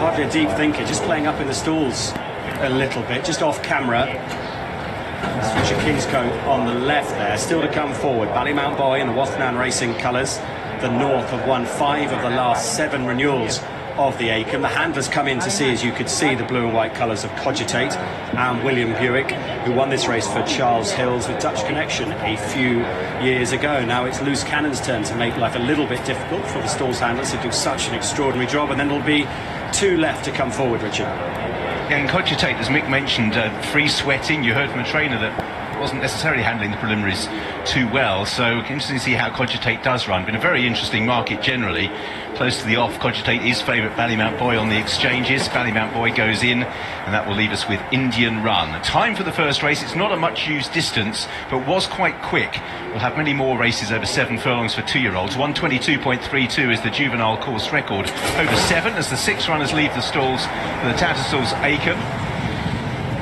hardly a deep thinker, just playing up in the stalls a little bit, just off camera. Richard Kingscote on the left there, still to come forward. Ballymount Boy in the Wathnan Racing colours. The North have won 5 of the last 7 renewals of the Acomb. The handlers come in to see, as you could see, the blue and white colours of Cogitate and William Buick, who won this race for Charles Hills with Dutch Connection a few years ago. Now it's Loose Cannon's turn to make life a little bit difficult for the stalls handlers, who do such an extraordinary job, and then there'll be 2 left to come forward, Richard. Yeah, and Cogitate, as Mick mentioned, free sweating. You heard from a trainer that wasn't necessarily handling the preliminaries too well, so interesting to see how Cogitate does run. Been a very interesting market generally. Close to the off, Cogitate is favourite Ballymount Boy on the exchanges. Ballymount Boy goes in, and that will leave us with Indian Run. Time for the first race. It's not a much used distance, but was quite quick. We'll have many more races over 7 furlongs for 2-year-olds. 1:22.32 is the juvenile course record over 7 as the 6 runners leave the stalls for the Tattersall's Acomb.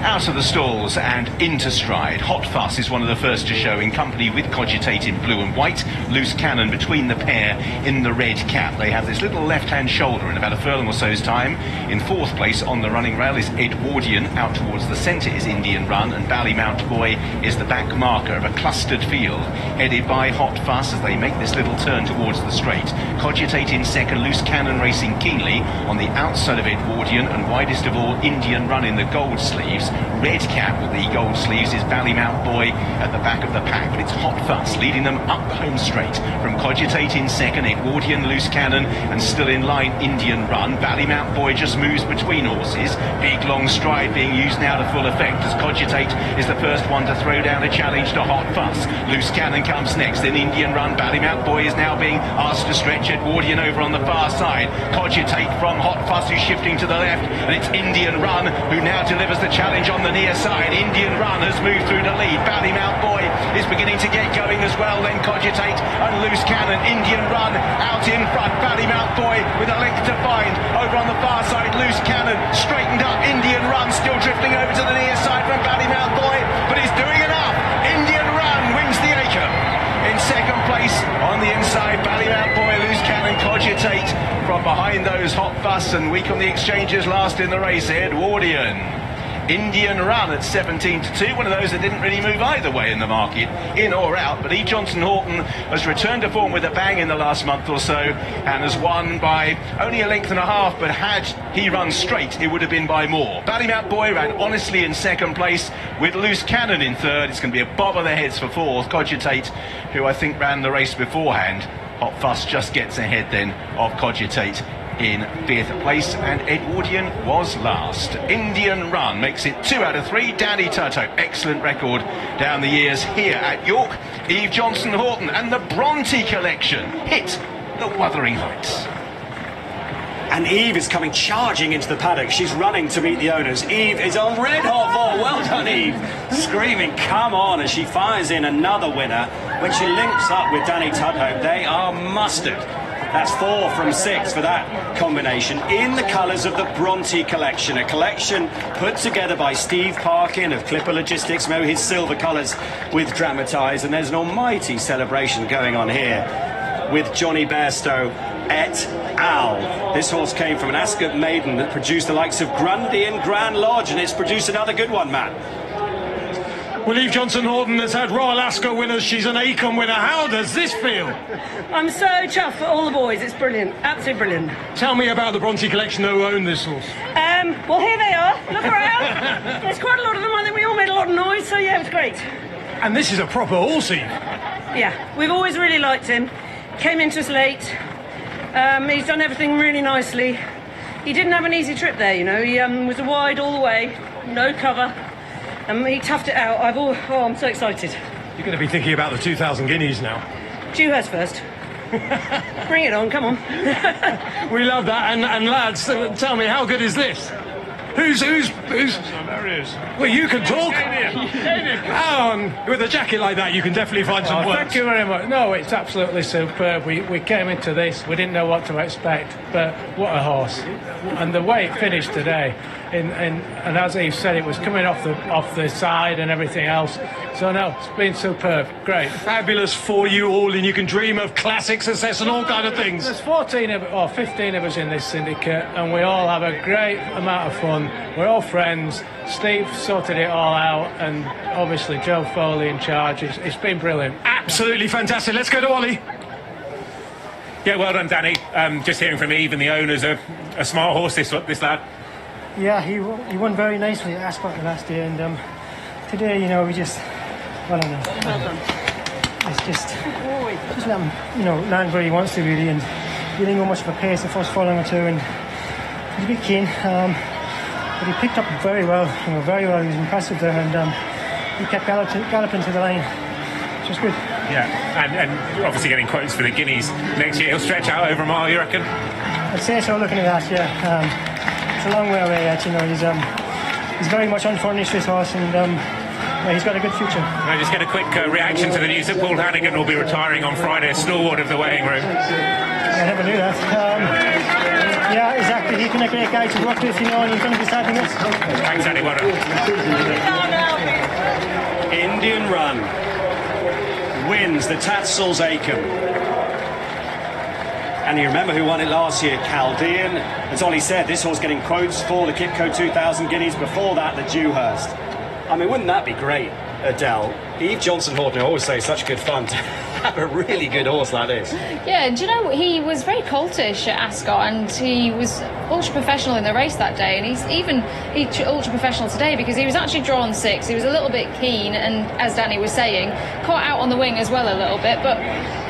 Out of the stalls and into stride. Hot Fuss is one of the first to show, in company with Cogitate in blue and white. Loose Cannon between the pair in the red cap. They have this little left-hand shoulder in about a furlong or so's time. In 4th place on the running rail is Edwardian. Out towards the centre is Indian Run, and Ballymount Boy is the back marker of a clustered field, headed by Hot Fuss as they make this little turn towards the straight. Cogitate in second, Loose Cannon racing keenly on the outside of Edwardian, and widest of all, Indian Run in the gold sleeves. Red cap with the gold sleeves is Ballymount Boy at the back of the pack, but it's Hot Fuss leading them up the home straight. From Cogitate in second, Edwardian, Loose Cannon, and still in line Indian Run. Ballymount Boy just moves between horses. Big long stride being used now to full effect as Cogitate is the first one to throw down a challenge to Hot Fuss. Loose Cannon comes next, then Indian Run. Ballymount Boy is now being asked to stretch. Edwardian over on the far side. Cogitate from Hot Fuss, who's shifting to the left, and it's Indian Run who now delivers the challenge on the near side. Indian Run has moved through to lead. Ballymount Boy is beginning to get going as well. Then Cogitate and Loose Cannon. Indian Run out in front. Ballymount Boy with a length to find. Over on the far side, Loose Cannon straightened up. Indian Run still drifting over to the near side from Ballymount Boy, but he's doing enough. Indian Run wins the Acomb. In second place on the inside, Ballymount Boy, Loose Cannon, Cogitate. From behind those, Hot Fuss, and weak on the exchanges last in the race, Edwardian. Indian Run at 17-2, one of those that didn't really move either way in the market, in or out, but E. Johnson Horton has returned to form with a bang in the last month or so and has won by only a length and a half, but had he run straight it would have been by more. Ballymount Boy ran honestly in second place with Loose Cannon in third. It's going to be a bob of the heads for 4th. Cogitate, who I think ran the race beforehand. Hot Fuss just gets ahead then of Cogitate in 5th place, and Edwardian was last. Indian Run makes it 2 out of 3. Danny Tutto, excellent record down the years here at York. Eve Johnson Horton and the Bronte collection hit the Wuthering Heights. And Eve is coming charging into the paddock. She's running to meet the owners. Eve is on red hot ball. Well done, Eve. Screaming, come on, as she fires in another winner. When she links up with Danny Tudhope, they are mustard. That's 4 from 6 for that combination in the colours of the Bronte collection, a collection put together by Steve Parkin of Clipper Logistics. Remember his silver colours with Dramatise, and there's an almighty celebration going on here with Johnny Bairstow et al. This horse came from an Ascot maiden that produced the likes of Grundy and Grand Lodge, and it's produced another good one, Matt. Well, Eve Johnson Horton has had Royal Ascot winners. She's an Acomb winner. How does this feel? I'm so chuffed for all the boys. It's brilliant. Absolutely brilliant. Tell me about the Bronte collection who own this horse. Well, here they are. Look around. There's quite a lot of them. I think we all made a lot of noise, so yeah, it was great. And this is a proper horse, Eve. Yeah, we've always really liked him. Came into us late. He's done everything really nicely. He didn't have an easy trip there, you know. He was wide all the way, no cover. He toughed it out. I'm so excited. You're going to be thinking about the 2,000 guineas now. Due hers first. Bring it on, come on. We love that. And lads, tell me, how good is this? Who's? Well, you can talk. With a jacket like that, you can definitely find some words. Thank you very much. No, it's absolutely superb. We came into this, we didn't know what to expect, but what a horse! And the way it finished today, and as Eve said, it was coming off the side and everything else. So no, it's been superb. Great. Fabulous for you all, and you can dream of classic success and all kind of things. There's 15 of us in this syndicate, and we all have a great amount of fun. We're all friends. Steve sorted it all out, and obviously Joe Foley in charge. It's been brilliant. Absolutely fantastic. Let's go to Ollie. Yeah, well done, Danny. Just hearing from Eve and the owners, a smart horse, this lad. Yeah, he won very nicely at Ascot the last day, and today, we just, well done. It's just let him, land where he wants to really, and he didn't go much of a pace the first furlong or two, and he's a bit keen, but he picked up very well, very well. He was impressive there, and he kept galloping to the line, which was good. Yeah, and obviously getting quotes for the guineas next year. He'll stretch out over a mile, you reckon? I'd say so, looking at that, yeah. It's a long way away yet, he's very much unfurnished, this horse, and he's got a good future. Can I just get a quick reaction to the news that Paul Hannigan will be retiring on Friday, a stalwart of the weighing room? I never knew that. Yeah, exactly. He's been a great guy to work with, and he's going to be starting this. Thanks, Danny. Well done. Indian Run wins the Tatzel's Acom. And you remember who won it last year? Chaldean. As Ollie said, this horse getting quotes for the Kipco 2000 guineas. Before that, the Dewhurst. I mean, wouldn't that be great, Adele? Eve Johnson-Horton, I always say, such good fun to have a really good horse like this. Yeah, do you know, he was very coltish at Ascot, and he was ultra-professional in the race that day, and he's ultra-professional today because he was actually drawn 6. He was a little bit keen, and as Danny was saying, caught out on the wing as well a little bit, but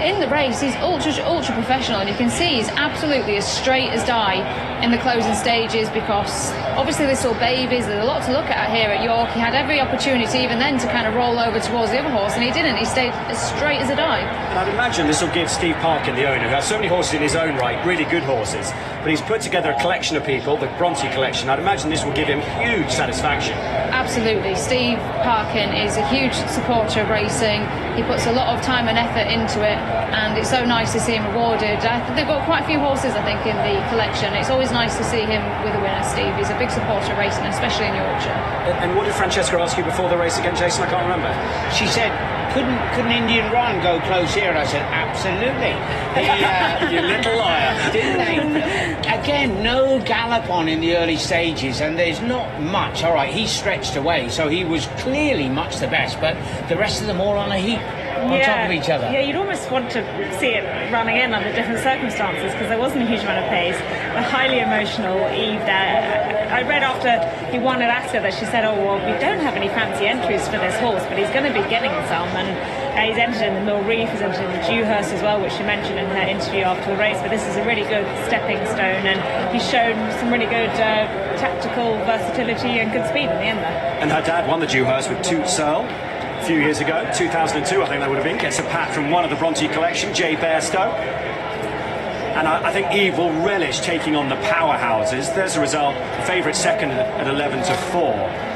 in the race, he's ultra-professional, and you can see he's absolutely as straight as die in the closing stages because obviously this little babies, there's a lot to look at here at York. He had every opportunity even then to kind of roll over towards the other horse, and he didn't. He stayed as straight as a die. And I'd imagine this will give Steve Parkin, the owner, who has so many horses in his own right, really good horses, but he's put together a collection of people, the Bronte collection. I'd imagine this will give him huge satisfaction. Absolutely. Steve Parkin is a huge supporter of racing. He puts a lot of time and effort into it, and it's so nice to see him rewarded. They've got quite a few horses, I think, in the collection. It's always nice to see him with a winner, Steve. He's a big supporter of racing, especially in Yorkshire. And what did Francesca ask you before the race again, Jason? I can't remember. She said, couldn't Indian Run go close here? And I said, absolutely. You little liar. Didn't they? Again, no gallop on in the early stages, and there's not much. All right, he stretched away, so he was clearly much the best, but the rest of them all on a heap. On top of each other. Yeah, you'd almost want to see it run again under different circumstances because there wasn't a huge amount of pace. A highly emotional Eve there. I read after he won at Ascot that she said, oh, well, we don't have any fancy entries for this horse, but he's going to be getting some. And he's entered in the Mill Reef, he's entered in the Dewhurst as well, which she mentioned in her interview after the race. But this is a really good stepping stone, and he's shown some really good tactical versatility and good speed in the end there. And her dad won the Dewhurst with Toot Searle a few years ago, 2002 I think that would have been. Gets a pat from one of the Bronte collection, Jay Bairstow. And I think Eve will relish taking on the powerhouses. There's a result, favourite second at 11-4.